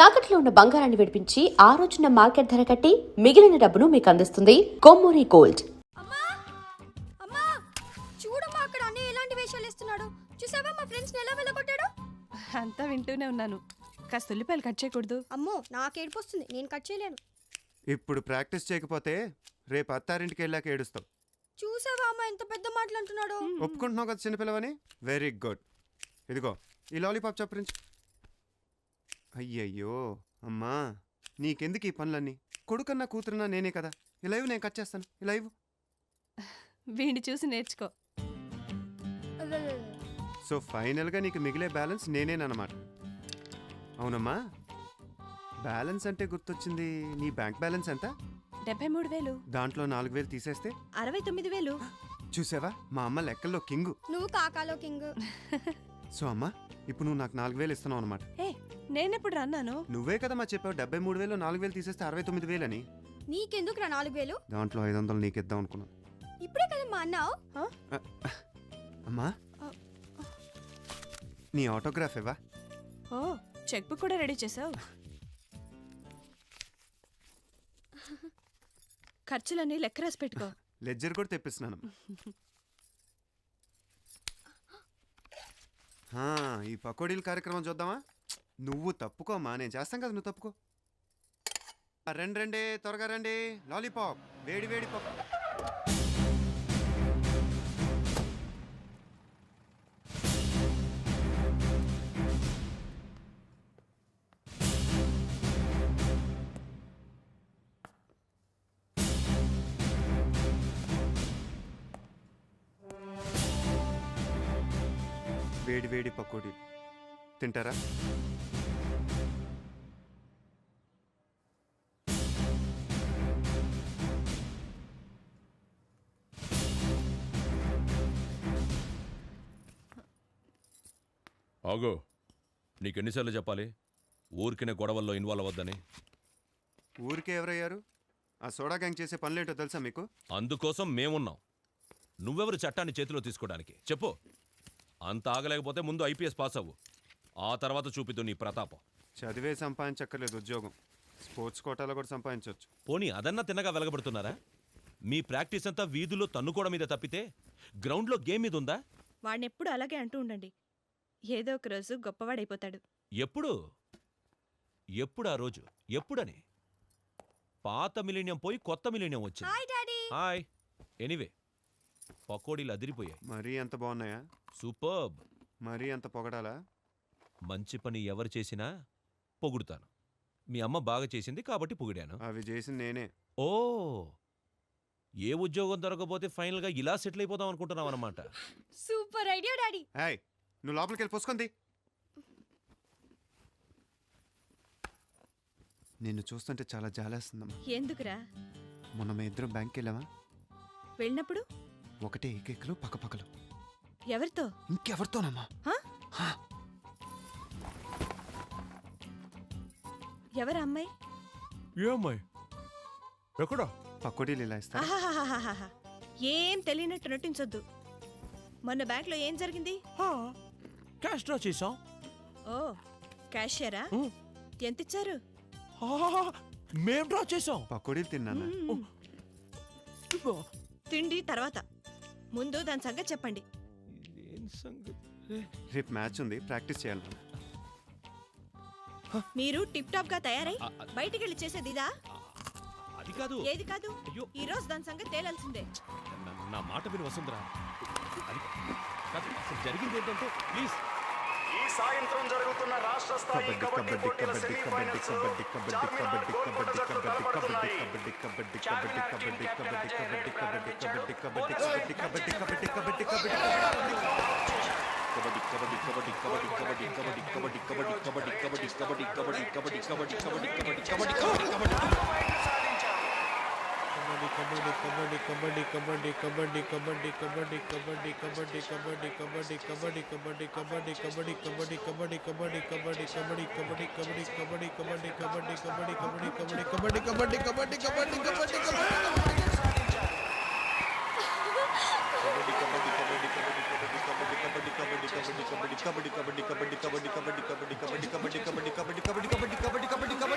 తాకట్లో ఉన్న బంగారాన్ని విడిపించి ఆ రోజున మార్కెట్ ధర కట్టి మిగిలిన డబ్బును మీకు అందిస్తుంది కొమ్మూరి గోల్డ్. అమ్మా అమ్మా చూడమ్మా, అక్కడ అన్నయ్య ఎలాంటి వేషాలు వేస్తున్నాడు చూసావా? మా ఫ్రెండ్స్ ఎలా వెళ్ళగొట్టాడు. అంతా వింటూనే ఉన్నాను. కాస్త ఉల్లిపాయలు కట్ చేయకూడదు? అమ్మో నాకు ఏడుపు వస్తుంది, నేను కట్ చేయలేను. ఇప్పుడు ప్రాక్టీస్ చేయకపోతే రేపు అత్తారింటికి వెళ్ళాక ఏడుస్తావు. చూసావా అమ్మా ఎంత పెద్ద మాటలు అంటున్నాడు. ఒప్పుకుంటున్నావు కదా చిన్నపిల్లవని? Very good. ఇదిగో ఈ లాలీపాప్ చప్పరించి. అయ్యయ్యో అమ్మా, నీకెందుకు ఈ పనులన్నీ? కొడుకన్నా కూతురున్నా నేనే కదా. ఈ లైవ్ నేను కట్ చేస్తాను. ఈ లైవ్ వీడిని చూసి నేర్చుకో. సో ఫైనల్గా నీకు మిగిలే బ్యాలెన్స్ నేనేనమాట. అవునమ్మా, బ్యాలెన్స్ అంటే గుర్తొచ్చింది. నీ బ్యాంక్ బ్యాలెన్స్ ఎంత? 73,000. దాంట్లో 4,000 తీసేస్తే 69,000. చూసావా, మా అమ్మ లెక్కల్లో కింగు. నువ్వు కాకాలో కింగ్. సో అమ్మా, ఇప్పుడు నువ్వు నాకు 4,000 ఇస్తున్నావు అనమాట. ఏ నేనెప్పుడు రన్నాను? నువ్వే కదా మా చెప్పావు 73,000 4,000 తీసేస్తే 69,000 అని. నీకెందుకురా 4,000? దాంట్లో 500 నీకిద్దాం అనుకున్నా. ఇప్పుడే కదా మా అన్నావు. అమ్మా, నీ ఆటోగ్రాఫ్ ఇవ్వా? ఓ చెక్ బుక్ కూడా రెడీ చేసావు. ఖర్చులన్నీ లెక్క రాసి పెట్టుకో. లెడ్జర్ కూడా తెప్పిస్తున్నాను. ఈ పకోడీల కార్యక్రమం చూద్దామా? నువ్వు తప్పుకోమ్మా, నేను చేస్తాను కదా, నువ్వు తప్పుకో. రండి త్వరగా రండి. లాలీపాప్, వేడి వేడి పప్పు. వేడి వేడి పకోడీ తింటారా? ఆగో, నీకెన్నిసార్లు చెప్పాలి ఊరికినే గొడవల్లో ఇన్వాల్వ్ అవ్వద్దని? ఊరికే ఎవరయ్యారు? ఆ సోడా గ్యాంగ్ చేసే పనులేంటో తెలుసా మీకు? అందుకోసం మేమున్నాం. నువ్వెవరు చట్టాన్ని చేతిలో తీసుకోవడానికి? చెప్పు. అంత ఆగలేకపోతే ముందు ఐపీఎస్ పాస్ అవ్వు, ఆ తర్వాత చూపిద్దు నీ ప్రతాపం. చదివే సంపాదించక్కర్లేదు ఉద్యోగం, స్పోర్ట్స్ కోటాలో కూడా సంపాదించవచ్చు. పోనీ అదన్నా తిన్నగా వెలగబడుతున్నారా? మీ ప్రాక్టీస్ అంతా వీధుల్లో తన్నుకోవడం మీద తప్పితే గ్రౌండ్లో గేమ్ మీద ఉందా? వాడిని ఎప్పుడు అలాగే అంటూ ఉండండి, ఏదో ఒక రోజు గొప్పవాడైపోతాడు. ఎప్పుడు ఎప్పుడు ఆ రోజు ఎప్పుడని? పాత మిలీనియం పోయి కొత్త మిలీనియం వచ్చింది. Hi daddy. హాయ్. ఎనీవే, పకోడీలు అదిరిపోయాయి. మరీ అంత బాగున్నాయా? సూపర్బ్. మరీ అంత పొగడాలా? మంచి పని ఎవరు చేసినా పొగుడుతాను. మీ అమ్మ బాగా చేసింది కాబట్టి పొగిడాను. అవి చేసింది నేనే. ఓ, ఏ ఉద్యోగం దొరకపోతే ఫైనల్గా ఇలా సెటిల్ అయిపోదాం అనుకుంటున్నావు అనమాట. Super idea daddy. హాయ్, నువ్వు లోపలికి వెళ్ళి పోసుకుంది. నిన్ను చూస్తుంటే చాలా జాలేస్తుందమ్మా. ఎందుకురా? మొన్న మేము ఇద్దరం బ్యాంక్కి వెళ్ళామా? వెళ్ళినప్పుడు ఒకటే ఏకేకలు పక్కపక్కలు. ఎవరితో? ఇంకెవరితోనమ్మా? ఎవరు అమ్మాయి? ఏ అమ్మాయి? ఎక్కడా? పకోడీలు ఇలా ఇస్తా. ఆహాహాహాహా. ఏం తెలియనట్టు నటించొద్దు. మొన్న బ్యాంక్లో ఏం జరిగింది? క్యాష్ డ్రా చేసాం. ఓ క్యాషియరా? ఎంత ఇచ్చారు? మేం డ్రా చేసాం. పకోడీలు తిన్నానా? తిండి తర్వాత, ముందు దాని సంగతి చెప్పండి. రేపు మ్యాచ్ ఉంది, ప్రాక్టీస్ చేయాలి. మీరు టిప్ టాప్ గా తయారై బయటికి వెళ్ళి చేసేది ఇదా? అది కాదు. ఏది కాదు? అయ్యో, ఈ రోజు దాని సంగతి తేలాల్సిందే. నా మాట విని వసుంధరా. అది కాదు, అసలు జరిగింది ఏంటంటే ప్లీజ్. ఈ సాయంత్రం జరుగుతున్న రాష్ట్ర స్థాయి కబడ్డీ పోటీల సెమీఫైనల్స్ చార్మినార్ గోల్కొండ జట్టు తలపడుతున్నాయి. Charminar team captain Ajay red banner తెచ్చాడు. పోలీసులు కబడ్డీ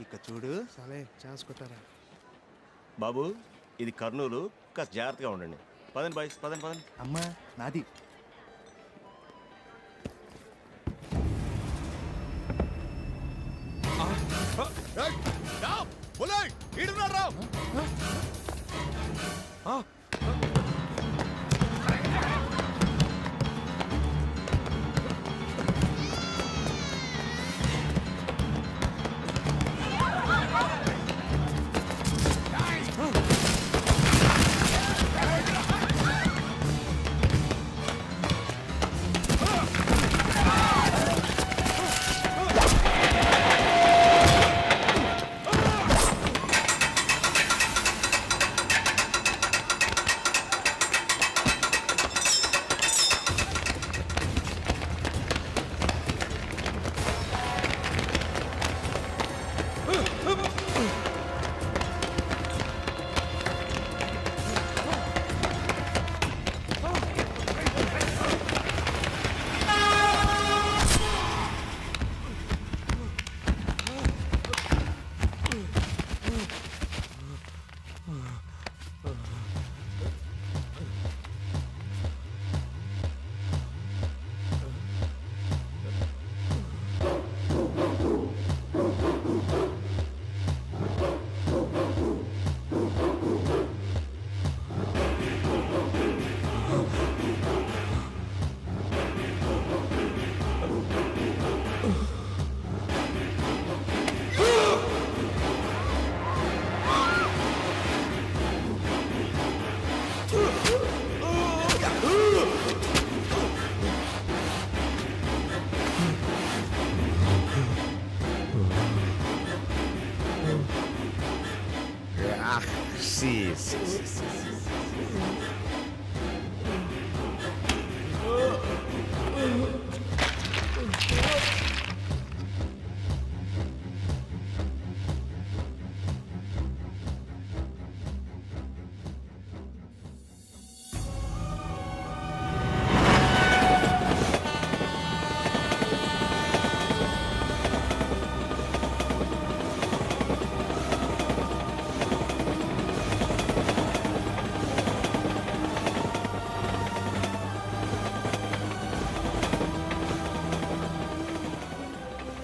ఇక చూడు. సరే ఛాన్స్ కొట్టారా? బాబు ఇది కర్నూలు, కాస్త జాగ్రత్తగా ఉండండి. పదండి బాయ్స్, పదండి పదండి. అమ్మా నాది.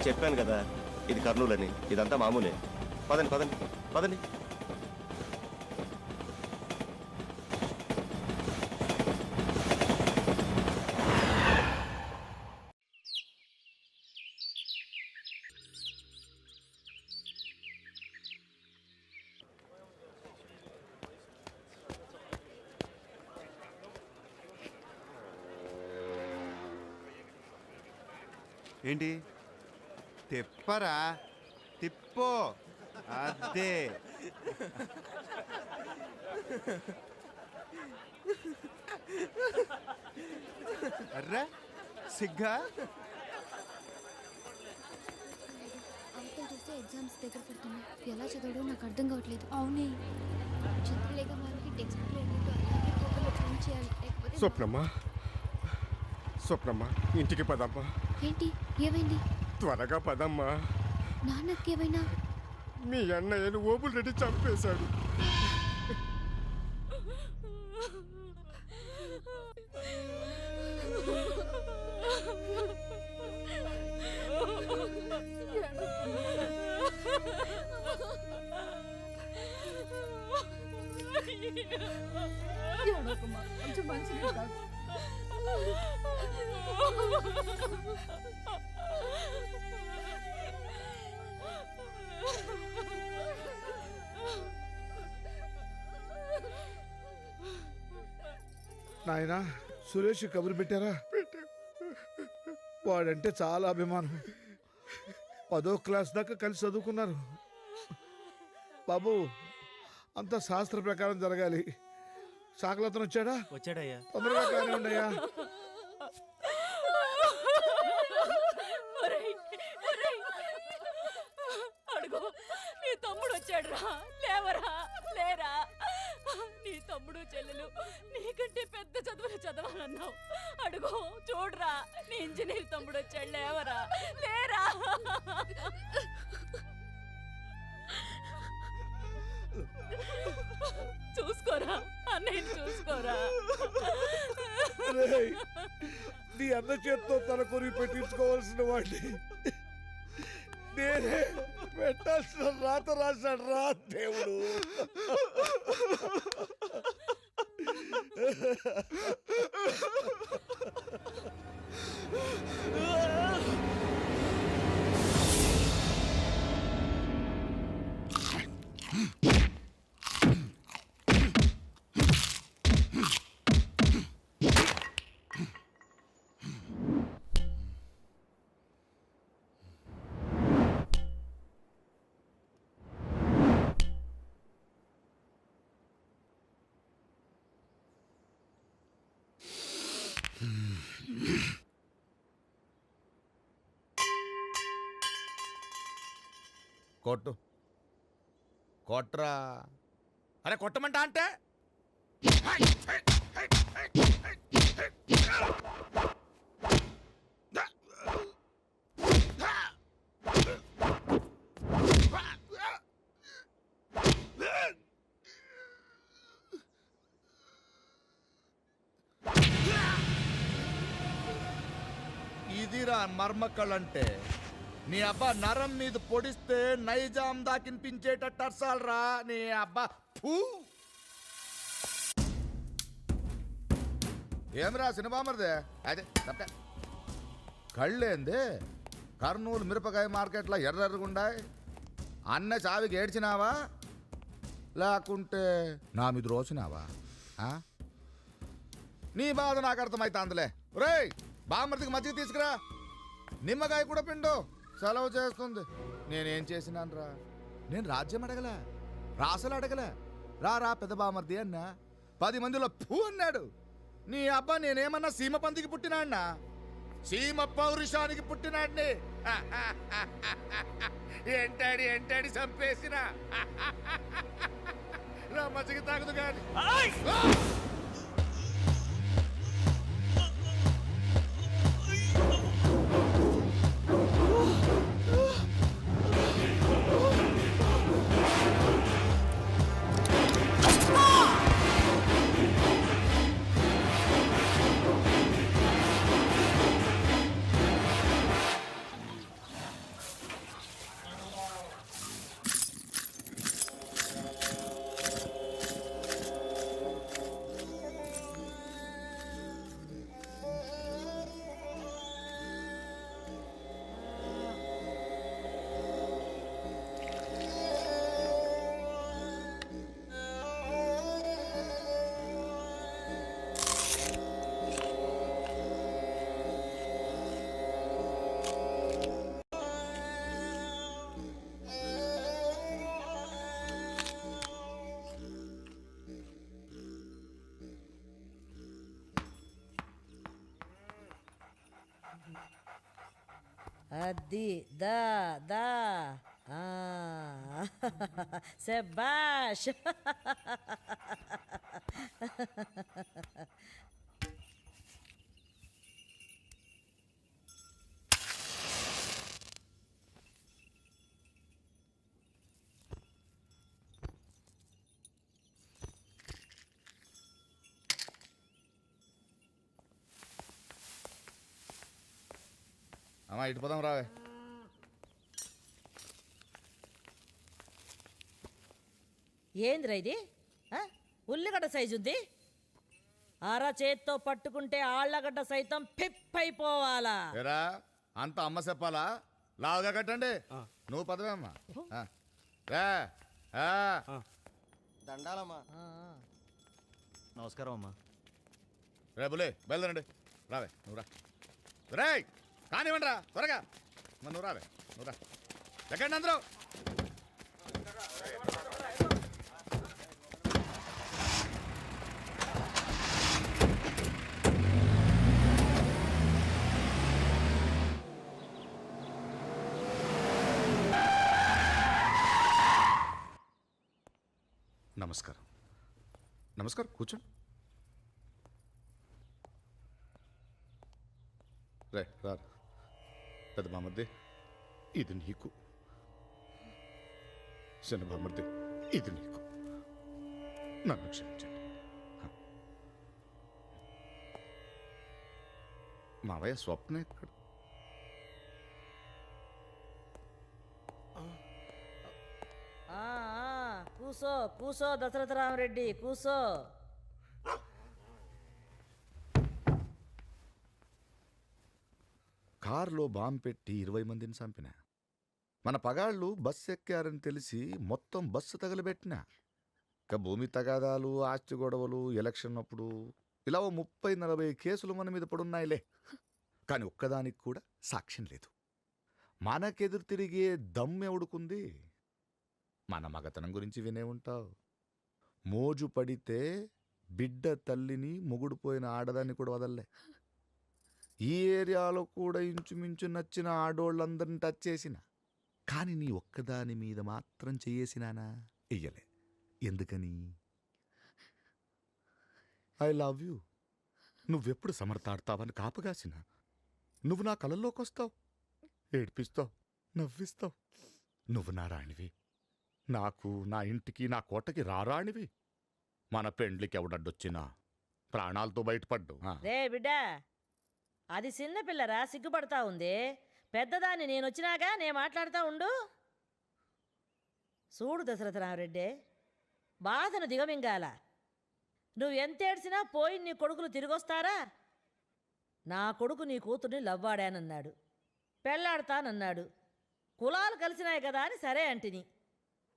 చెప్పాను కదా ఇది కర్నూలు అని. ఇదంతా మామూలే. పదండి పదండి పదండి. ఏంటి తిప్పరా? తిప్పో. అదే అర్రా సిగ్గా. అవతల చూస్తే ఎగ్జామ్స్ దగ్గర పడుతున్నాయి. ఎలా చదవడో నాకు అర్థం కావట్లేదు. అవునే చదువులేక వాళ్ళకి టెక్స్ట్ బుక్ ఏంటో అలాగే పేపర్లో ప్రింట్ చేయాలి. లేకపోతే స్వప్నమ్మా, స్వప్నమ్మా, ఇంటికి పదమ్మా. ఏంటి ఏమైంది? త్వరగా పదమ్మా. నాన్నకి ఏమైనా? మీ అన్నయ్యను ఓబుల్ రెడ్డి చంపేశాడు. నాయనా సురేష్ కబురు పెట్టారా? వాడంటే చాలా అభిమానం. 10వ క్లాస్ దాకా కలిసి చదువుకున్నారు. బాబు అంత శాస్త్ర ప్రకారం జరగాలి. సాకలతను వచ్చాడా? వచ్చాడయ్యా. తొందరగా కానీ ఉండయ్యా. అడుగు, నీ తమ్ముడు వచ్చాడు రా. లేవరా, లేరా. నీ తమ్ముడు చెల్లెలు నీకంటే పెద్ద చదువులు చదవాలన్నావు. అడుగు చూడరా, నీ ఇంజనీర్ తమ్ముడు వచ్చాడు. లేవరా, లేరా. చూసుకోరా అన్నయ్యని చూసుకోరా. రేయ్, నీ అన్న చేత్తో తల కొరి పెట్టించుకోవాల్సిన వాడిని నేనే పెట్టాల్సిన రాత రాశాడు రా దేవుడు. కొట్టు కొట్రా. అరే కొట్టమంటా అంటే ఇదిరా మర్మక్కళ్ళంటే. నీ అబ్బా నరం మీద పొడిస్తే నైజాం దాకినిపించేటట్టు అర్సాలరా నీ అబ్బా. ఫూ. ఏమిరా సినిమామరిదే అదే తప్ప కళ్ళేంది కర్నూలు మిరపకాయ మార్కెట్లో ఎర్రెర్రగుండాయి. అన్న చావికి ఏడ్చినావా లేకుంటే నా మీద రోసినావా? నీ బాధ నాకు అర్థమైతే అందులే. రేయ్ బామ్మర్దికి మజ్జిగ తీసుకురా, నిమ్మకాయ కూడా పిండు, సెలవు చేస్తుంది. నేనేం చేసినాను రా? నేను రాజ్యం అడగలే, రాసలు అడగలే. రా పెద్ద బామర్ది అన్నా 10 మందిలో పూ అన్నాడు. నీ అబ్బా నేనేమన్నా సీమ పందికి పుట్టినాడినా? సీమ పౌరుషానికి పుట్టినాడిని. ఏంటాడి చంపేసిన నా మజ్జిగ తాగదు కానీ. అది దా దా శబాష్. అమ్మా ఇటు పోదాం రావే. ఏందిరా ఇది? ఉల్లిగడ్డ సైజు ఉంది. అర చేత్తో పట్టుకుంటే ఆళ్ళగడ్డ సైతం పిప్పైపోవాలా? ఏరా అంత అమ్మ చెప్పాలా? లావుగా కట్టండి. నువ్వు పదవే అమ్మా. దండాలమ్మా. నమస్కారం అమ్మా. రేపులే బయలుదేరండి. రావే నువ్వు రా. రే కానివ్వండి రా త్వరగా. నువ్వు రావే నువ్వు రా. ఎక్కండి అందరూ. నమస్కారం నమస్కారం కూర్చోండి. రే రా పెద్ద బామర్ది ఇది నీకు, చిన్న బామర్ది ఇది నీకు. నన్ను క్షమించండి. మావయ్య స్వప్న ఎక్కడ? ఆ, కూసో కూసో దశరథ రామరెడ్డి కూసో. కారులో బాంబు పెట్టి 20 మందిని చంపిన. మన పగాళ్ళు బస్సు ఎక్కారని తెలిసి మొత్తం బస్సు తగలబెట్టిన. ఇక భూమి తగాదాలు, ఆస్తి గొడవలు, ఎలక్షన్ అప్పుడు ఇలా 30-40 కేసులు మన మీద పడున్నాయిలే. కానీ ఒక్కదానికి కూడా సాక్ష్యం లేదు. మనకెదురు తిరిగే దమ్మెవుడుకుంది? మన మగతనం గురించి వినే ఉంటావు. మోజు పడితే బిడ్డ తల్లిని మొగుడుపోయిన ఆడదాన్ని కూడా వదల్లే. ఈ ఏరియాలో కూడా ఇంచుమించు నచ్చిన ఆడోళ్ళందరిని టచ్ చేసిన. కానీ నీ ఒక్కదాని మీద మాత్రం చెయ్యేసినానా? వెయ్యలే. ఎందుకని? I love you. నువ్వెప్పుడు సమర్థాడతావని కాపగాసిన. నువ్వు నా కలల్లోకి వస్తావు, ఏడ్పిస్తావు, నవ్విస్తావు. నువ్వు నా రాణివి. నాకు, నా ఇంటికి, నా కోటకి రారాణివి. మన పెండ్లికి ఎవడడ్డొచ్చినా ప్రాణాలతో బయటపడ్డు. రే బిడ్డ, అది చిన్న పిల్లరా, సిగ్గుపడతా ఉంది. పెద్దదాన్ని నేను వచ్చినాగా నేను మాట్లాడుతూ ఉండు. చూడు దశరథ రామరెడ్డి, బాధను దిగమింగాల. నువ్వు ఎంత ఏడ్చినా పోయి నీ కొడుకులు తిరిగొస్తారా? నా కొడుకు నీ కూతుర్ని లవ్వాడానన్నాడు, పెళ్ళాడతానన్నాడు. కులాలు కలిసినాయి కదా అని సరే అంటిని.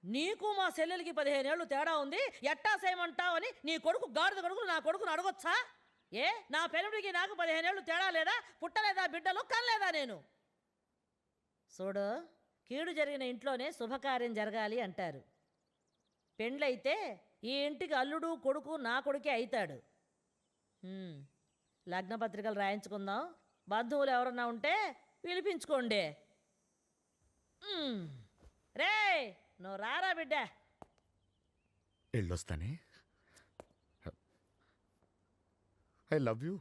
నీకు మా చెల్లెలకి 15 ఏళ్ళు తేడా ఉంది, ఎట్టా చేయమంటావని నీ కొడుకు గాడిద కొడుకులు నా కొడుకును అడగొచ్చా? ఏ నా పెళ్ళుడికి నాకు 15 ఏళ్ళు తేడా లేదా? పుట్టలేదా బిడ్డలు? కనలేదా నేను? చూడు, కీడు జరిగిన ఇంట్లోనే శుభకార్యం జరగాలి అంటారు. పెండ్లైతే ఈ ఇంటికి అల్లుడు కొడుకు నా కొడుకే అవుతాడు. లగ్నపత్రికలు రాయించుకుందాం. బంధువులు ఎవరన్నా ఉంటే పిలిపించుకోండి. రే నువ్వు రారా బిడ్డ. వెళ్ళొస్తానే. I love you.